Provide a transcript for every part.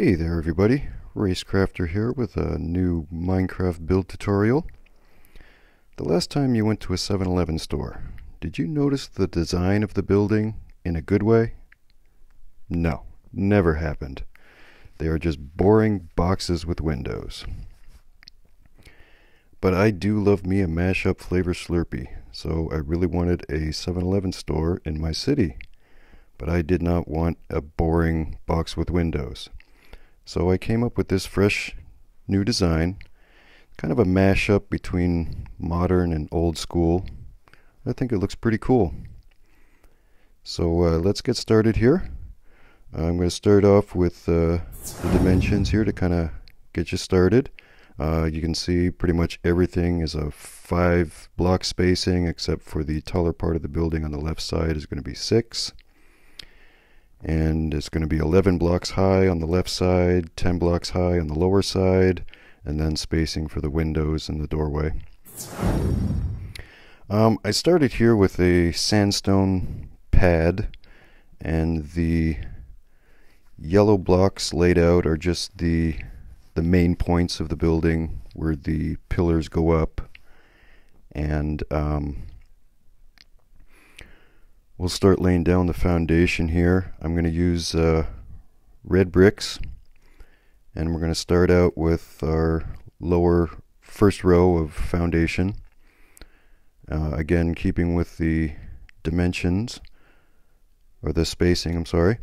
Hey there everybody, Racecrafter here with a new Minecraft build tutorial. The last time you went to a 7-Eleven store, did you notice the design of the building in a good way? No, never happened. They are just boring boxes with windows. But I do love me a mashup flavor Slurpee, so I really wanted a 7-Eleven store in my city. But I did not want a boring box with windows. So I came up with this fresh new design, kind of a mashup between modern and old school. I think it looks pretty cool. So let's get started here. I'm going to start off with the dimensions here to kind of get you started. You can see pretty much everything is a 5 block spacing, except for the taller part of the building on the left side is going to be 6. And it's going to be 11 blocks high on the left side, 10 blocks high on the lower side, and then spacing for the windows and the doorway. I started here with a sandstone pad, and the yellow blocks laid out are just the main points of the building where the pillars go up. And we'll start laying down the foundation here. I'm going to use red bricks, and we're going to start out with our lower first row of foundation. Again, keeping with the dimensions, or the spacing, I'm sorry.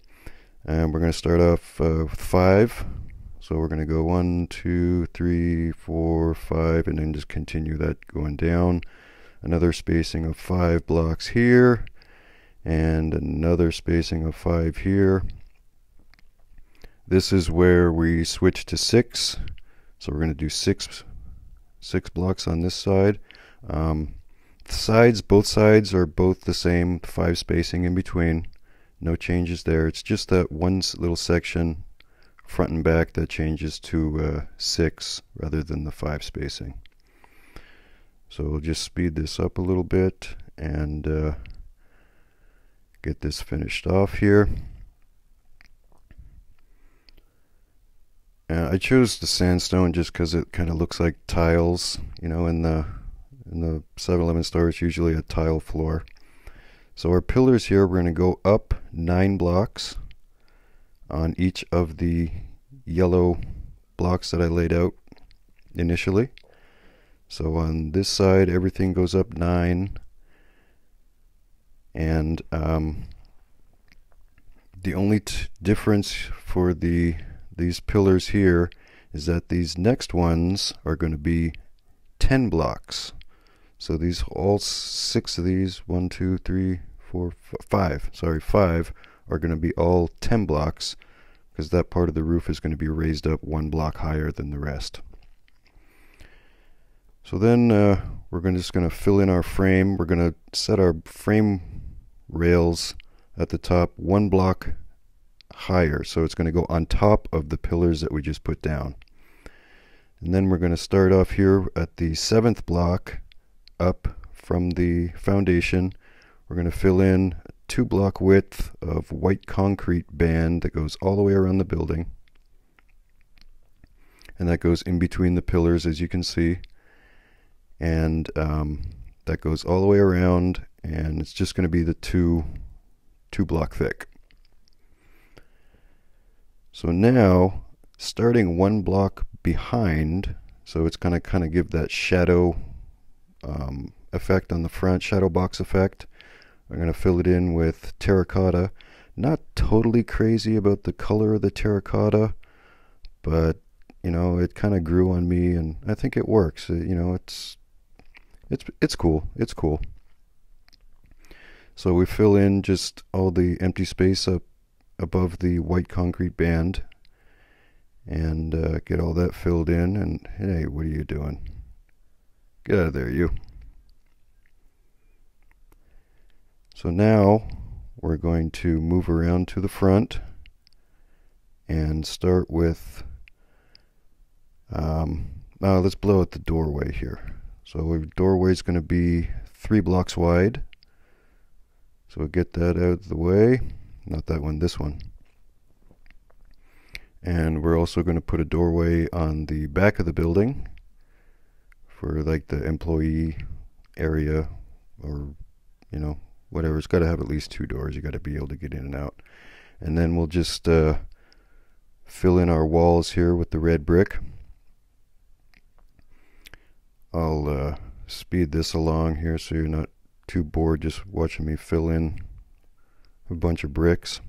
And we're going to start off with 5. So we're going to go 1, 2, 3, 4, 5, and then just continue that going down. Another spacing of 5 blocks here, and another spacing of 5 here. This is where we switch to 6, so we're going to do six blocks on this side. Both sides are both the same, 5 spacing in between, no changes there. It's just that one little section front and back that changes to 6 rather than the 5 spacing. So we'll just speed this up a little bit and get this finished off here. I chose the sandstone just because it kind of looks like tiles. You know, in the 7-Eleven store, it's usually a tile floor. So our pillars here, we're going to go up 9 blocks on each of the yellow blocks that I laid out initially. So on this side, everything goes up 9. And the only difference for these pillars here is that these next ones are going to be 10 blocks. So these, all 6 of these, 1, 2, 3, 4, 5, sorry, 5 are going to be all 10 blocks, because that part of the roof is going to be raised up 1 block higher than the rest. So then we're just going to fill in our frame. We're going to set our frame rails at the top 1 block higher, so it's going to go on top of the pillars that we just put down. And then we're going to start off here at the 7th block up from the foundation. We're going to fill in a 2 block width of white concrete band that goes all the way around the building, and that goes in between the pillars, as you can see. And that goes all the way around, and it's just going to be the 2 block thick. So now, starting 1 block behind, so it's going to kind of give that shadow effect on the front, shadow box effect. I'm going to fill it in with terracotta. Not totally crazy about the color of the terracotta, but you know, it kind of grew on me, and I think it works. You know, it's cool. It's cool. So we fill in just all the empty space up above the white concrete band, and get all that filled in. And hey, what are you doing? Get out of there, you. So now we're going to move around to the front and start with let's blow out the doorway here. So our doorway is going to be 3 blocks wide. So we'll get that out of the way. Not that one, this one. And we're also going to put a doorway on the back of the building for like the employee area, or whatever. It's got to have at least 2 doors. You got to be able to get in and out. And then we'll just fill in our walls here with the red brick. I'll speed this along here so you're not too bored just watching me fill in a bunch of bricks.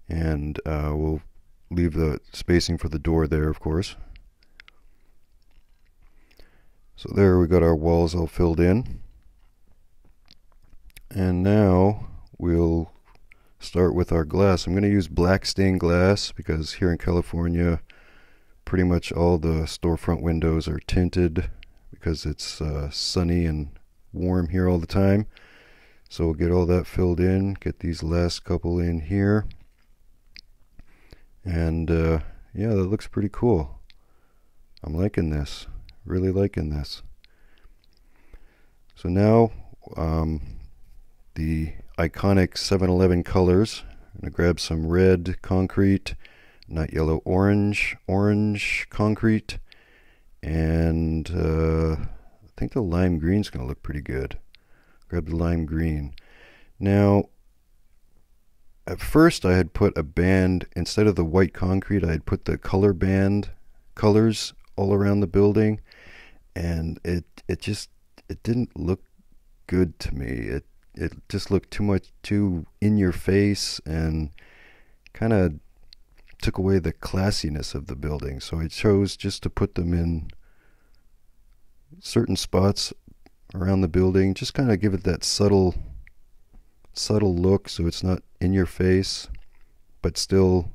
And we'll leave the spacing for the door there, of course. So there we got our walls all filled in. And now we'll start with our glass. I'm going to use black stained glass because here in California pretty much all the storefront windows are tinted because it's sunny and warm here all the time. So we'll get all that filled in, get these last couple in here. And yeah, that looks pretty cool. I'm liking this, really liking this. So now the iconic 7-Eleven colors. I'm going to grab some red concrete, not yellow, orange concrete, and I think the lime green is going to look pretty good. Grab the lime green. Now, at first I had put a band, instead of the white concrete, I had put the color band colors all around the building, and it didn't look good to me. It just looked too in your face and kind of took away the classiness of the building. So I chose just to put them in certain spots around the building, just kind of give it that subtle look so it's not in your face but still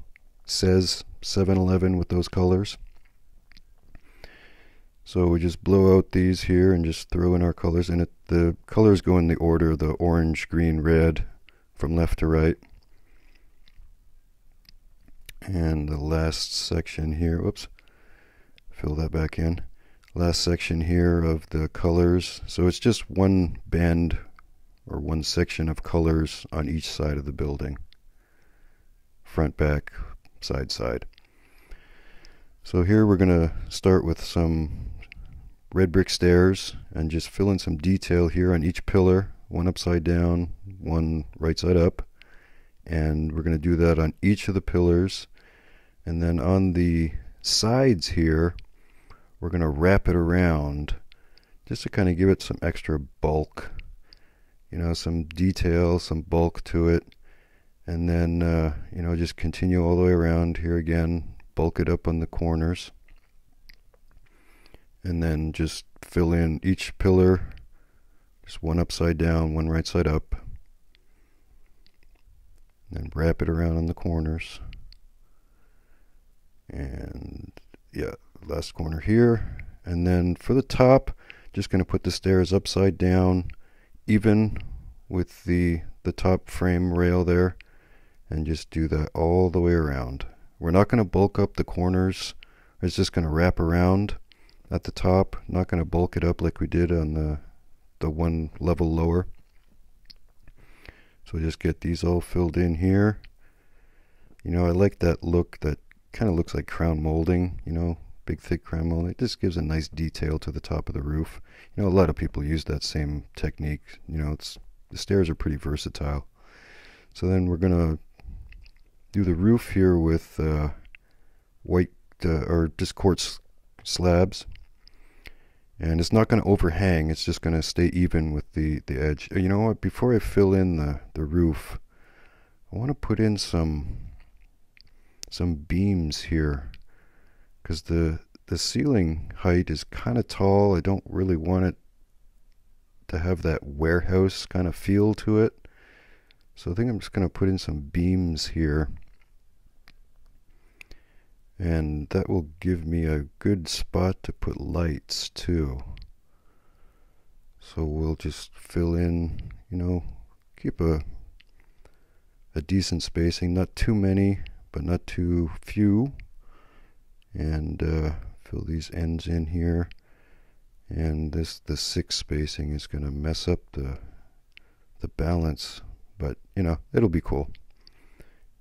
says 7-Eleven with those colors. So we just blow out these here and just throw in our colors, and the colors go in the order, the orange, green, red, from left to right. And the last section here, whoops, fill that back in. Last section here of the colors. So it's just one band or one section of colors on each side of the building. Front, back, side, side. So here we're going to start with some red brick stairs and just fill in some detail here on each pillar, one upside down, one right side up. And we're going to do that on each of the pillars. And then on the sides here, we're going to wrap it around just to kind of give it some extra bulk, some detail, some bulk to it. And then, just continue all the way around here again, bulk it up on the corners. And then just fill in each pillar, just one upside down, one right side up. And then wrap it around on the corners. And yeah, last corner here. And then for the top, just going to put the stairs upside down, even with the top frame rail there, and just do that all the way around. We're not going to bulk up the corners. It's just going to wrap around at the top, not going to bulk it up like we did on the one level lower. So just get these all filled in here. I like that look that kind of looks like crown molding, big thick crown molding. It just gives a nice detail to the top of the roof. A lot of people use that same technique. The stairs are pretty versatile. So then we're going to do the roof here with white or just quartz slabs. And it's not going to overhang, it's just going to stay even with the edge. You know what, before I fill in the roof, I want to put in some beams here, because the ceiling height is kind of tall. I don't really want it to have that warehouse kind of feel to it. So I think I'm just going to put in some beams here. And that will give me a good spot to put lights too. So we'll just fill in, keep a decent spacing, not too many, but not too few. And fill these ends in here. And the 6 spacing is going to mess up the balance, but it'll be cool.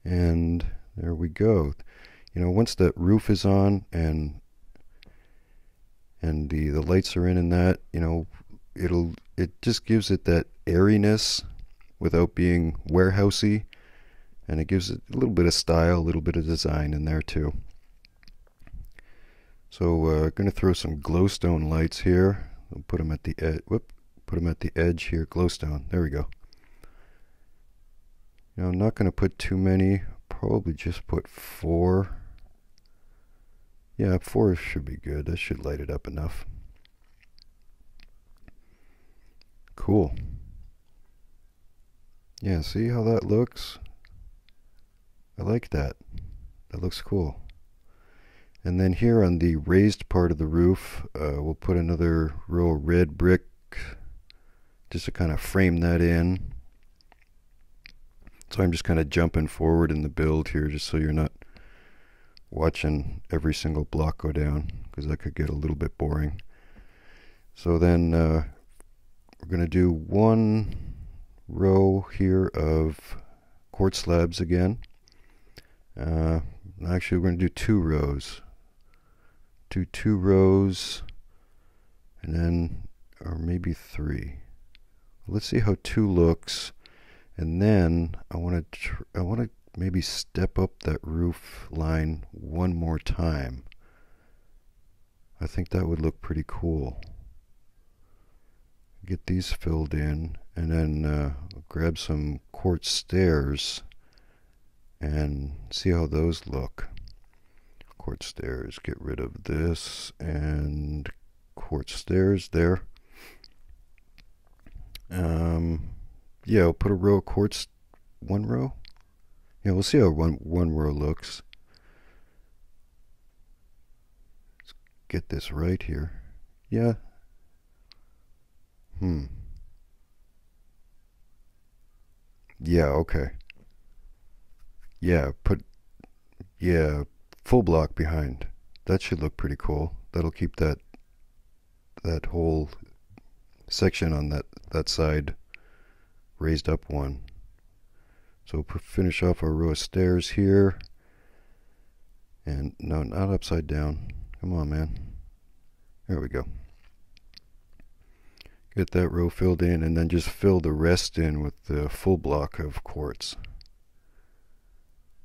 And There we go. Once that roof is on and the lights are in and that, it just gives it that airiness without being warehousey, and it gives it a little bit of style, a little bit of design in there too. So going to throw some glowstone lights here. We'll put them at the edge. Put them at the edge here. Glowstone. There we go. I'm not going to put too many. Probably just put 4. Yeah, 4 should be good. That should light it up enough. Cool. Yeah, see how that looks? I like that. That looks cool. And then here on the raised part of the roof, we'll put another row of red brick just to kind of frame that in. So I'm just kind of jumping forward in the build here just so you're not watching every single block go down, because that could get a little bit boring. So then we're going to do 1 row here of quartz slabs again. Actually, we're going to do 2 rows. Do 2 rows, and then, or maybe 3. Let's see how 2 looks, and then I want to maybe step up that roof line 1 more time. I think that would look pretty cool. Get these filled in, and then grab some quartz stairs and see how those look. Quartz stairs, get rid of this, and quartz stairs there. Yeah, I'll put a row of quartz, 1 row. Yeah, we'll see how one row looks. Let's get this right here. Yeah. Yeah, okay. Yeah, full block behind. That should look pretty cool. That'll keep that whole section on that side raised up 1. So we'll finish off our row of stairs here. And no, not upside down. Come on, man. There we go. Get that row filled in, and then just fill the rest in with the full block of quartz.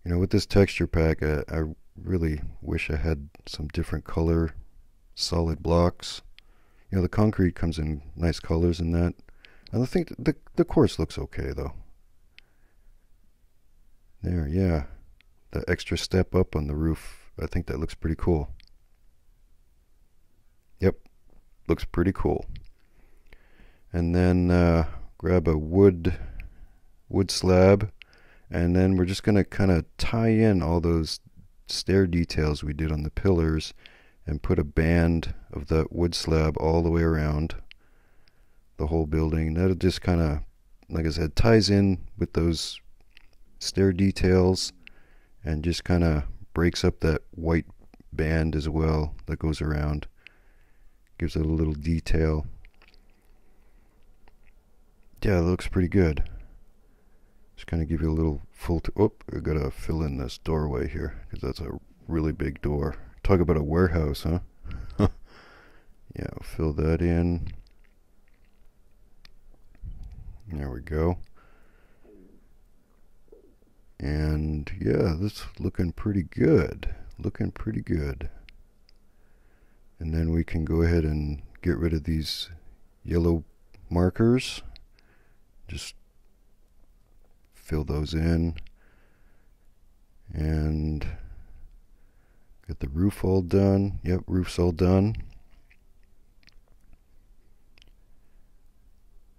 With this texture pack, I really wish I had some different color solid blocks. The concrete comes in nice colors in that. And I think the quartz looks okay though. There, yeah. The extra step up on the roof, I think that looks pretty cool. Yep, looks pretty cool. And then grab a wood slab, and then we're just going to kind of tie in all those stair details we did on the pillars and put a band of that wood slab all the way around the whole building. That'll just kind of, like I said, ties in with those stair details and just kind of breaks up that white band as well that goes around. Gives it a little detail. Yeah, it looks pretty good. Just kind of give you a little full... I gotta fill in this doorway here, because that's a really big door. Talk about a warehouse, huh? Yeah, I'll fill that in. There we go. And yeah, this is looking pretty good. Looking pretty good. And then we can go ahead and get rid of these yellow markers. Just fill those in. And get the roof all done. Yep, roof's all done.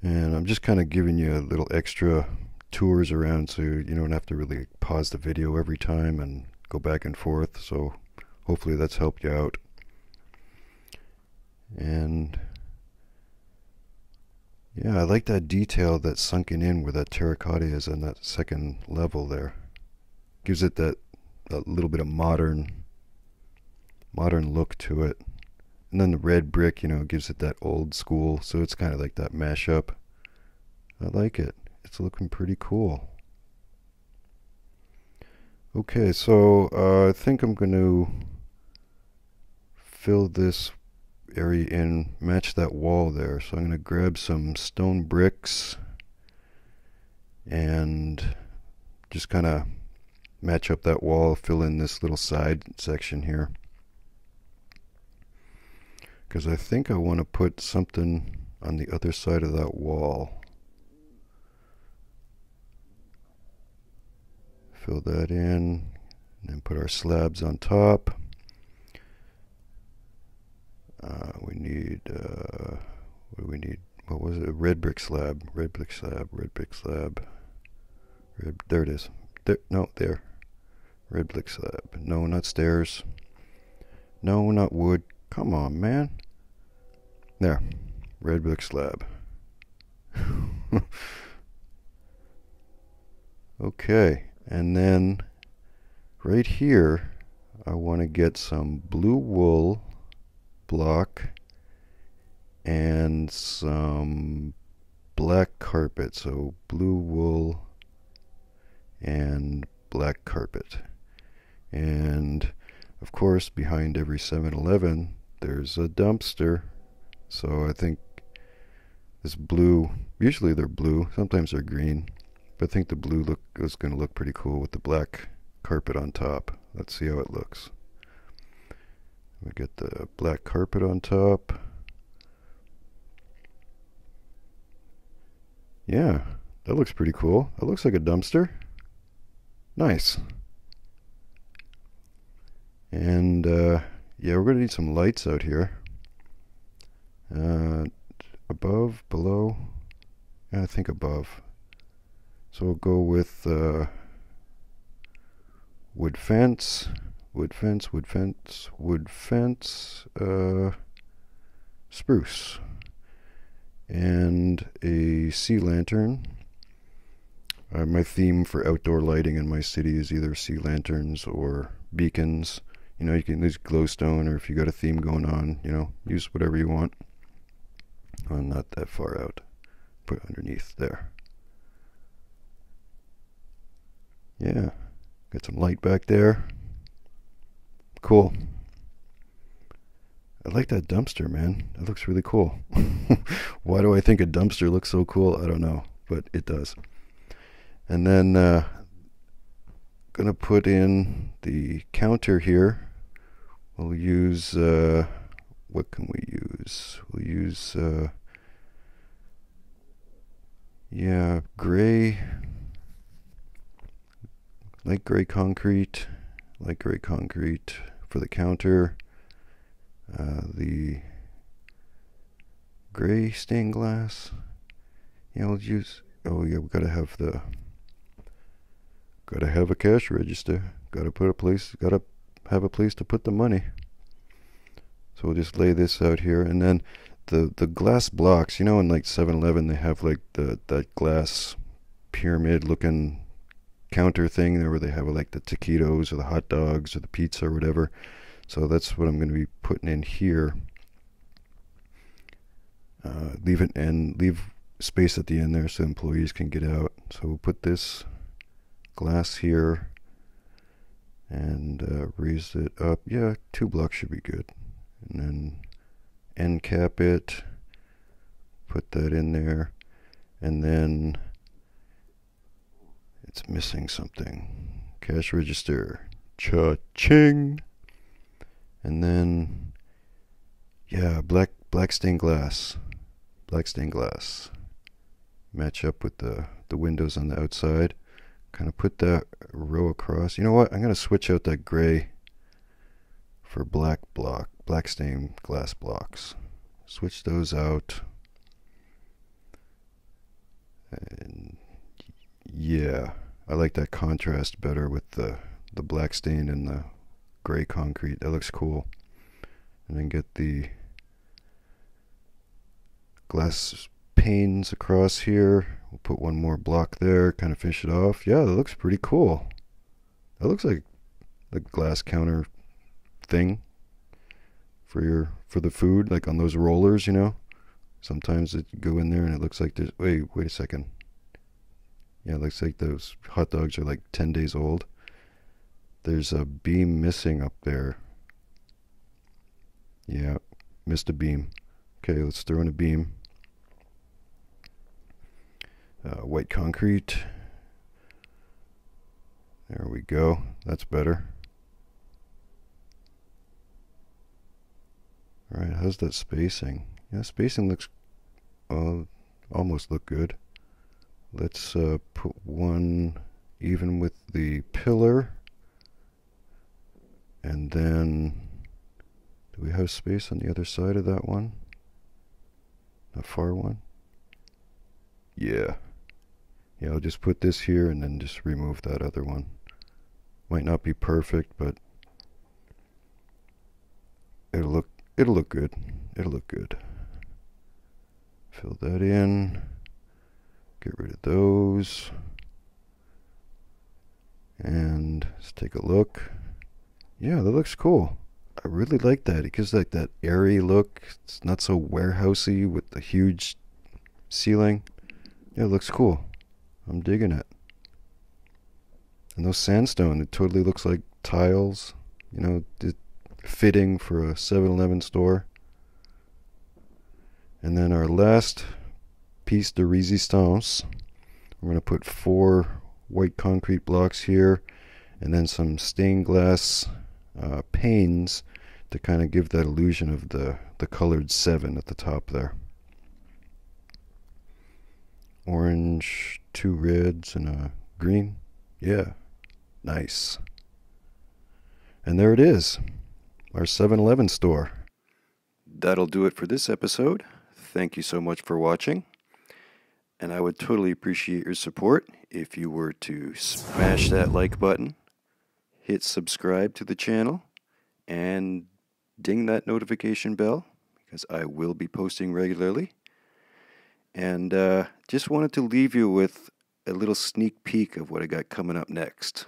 And I'm just kind of giving you a little extra tours around so you don't have to really pause the video every time and go back and forth. So hopefully that's helped you out. And yeah, I like that detail that's sunken in where that terracotta is on that second level there. Gives it that little bit of modern look to it. And then the red brick, gives it that old school, so it's kind of like that mashup. I like it. It's looking pretty cool. Okay, so I think I'm going to fill this area in, match that wall there. So I'm going to grab some stone bricks and just kind of match up that wall, fill in this little side section here. Because I think I want to put something on the other side of that wall. Fill that in, and then put our slabs on top. We need, what do we need? What was it? Red brick slab, red brick slab, red brick slab. There it is. There, no, there. Red brick slab. No, not stairs. No, not wood. Come on, man. There. Red brick slab. Okay, and then right here I want to get some blue wool block and some black carpet. So blue wool and black carpet. And of course behind every 7-Eleven there's a dumpster. So I think this blue, usually they're blue, sometimes they're green, but I think the blue look is going to look pretty cool with the black carpet on top. Let's see how it looks. We get the black carpet on top. Yeah, that looks pretty cool. That looks like a dumpster. Nice. And yeah, we're going to need some lights out here. Above, below, yeah, I think above. So we'll go with wood fence, wood fence, wood fence, wood fence, spruce, and a sea lantern. My theme for outdoor lighting in my city is either sea lanterns or beacons. You know, you can use glowstone, or if you got a theme going on, you know, use whatever you want. Not that far out. Put it underneath there. Yeah, got some light back there. Cool. I like that dumpster, man. That looks really cool. Why do I think a dumpster looks so cool? I don't know, but it does. And then gonna put in the counter here. We'll use what can we use? We'll use yeah, gray, light gray concrete for the counter. The gray stained glass. Yeah, we'll use. Oh yeah, we gotta have a cash register. Gotta have a place to put the money. So we'll just lay this out here, and then the glass blocks. You know, in like 7-Eleven, they have like that glass pyramid looking counter thing there, where they have like the taquitos or the hot dogs or the pizza or whatever. So that's what I'm going to be putting in here. Leave space at the end there so employees can get out. So we'll put this glass here and raise it up. Yeah, 2 blocks should be good. And then end cap it, put that in there, and then it's missing something. Cash register, cha-ching. And then yeah, black stained glass, match up with the windows on the outside. Kind of put that row across. You know what, I'm going to switch out that gray for black stained glass blocks. Switch those out. And yeah, I like that contrast better with the black stain and the gray concrete. That looks cool. And then get the glass panes across here. We'll put one more block there, kind of finish it off. Yeah, that looks pretty cool. That looks like the glass counter thing for the food, like on those rollers, you know. Sometimes it go in there and it looks like there's wait a second. Yeah, it looks like those hot dogs are like 10 days old. There's a beam missing up there. Yeah, missed a beam. Okay, let's throw in a beam. White concrete. There we go. That's better. Alright, how's that spacing? Yeah, spacing looks almost look good. Let's put one even with the pillar. And then, do we have space on the other side of that one? That far one? Yeah. Yeah, I'll just put this here and then just remove that other one. Might not be perfect, but it'll look good. It'll look good. Fill that in. Get rid of those. And let's take a look. Yeah, that looks cool. I really like that. It gives like that airy look. It's not so warehousey with the huge ceiling. Yeah, it looks cool. I'm digging it. And those sandstone, it totally looks like tiles. You know, fitting for a 7-Eleven store. And then our last piece de resistance. We're going to put 4 white concrete blocks here, and then some stained glass panes to kind of give that illusion of the colored 7 at the top there. Orange, 2 reds, and a green. Yeah, nice. And there it is, our 7-Eleven store. That'll do it for this episode. Thank you so much for watching. And I would totally appreciate your support if you were to smash that like button, hit subscribe to the channel, and ding that notification bell, because I will be posting regularly. And just wanted to leave you with a little sneak peek of what I got coming up next.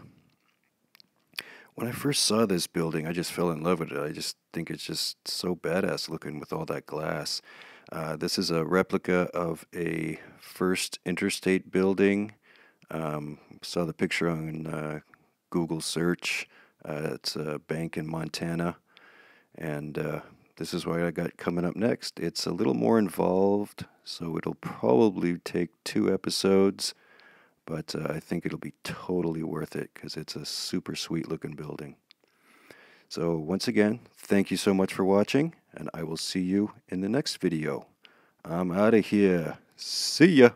When I first saw this building, I just fell in love with it. I just think it's just so badass looking with all that glass. This is a replica of a First Interstate building. Saw the picture on Google search. It's a bank in Montana. And this is what I got coming up next. It's a little more involved, so it'll probably take 2 episodes. But I think it'll be totally worth it because it's a super sweet looking building. So once again, thank you so much for watching, and I will see you in the next video. I'm out of here. See ya.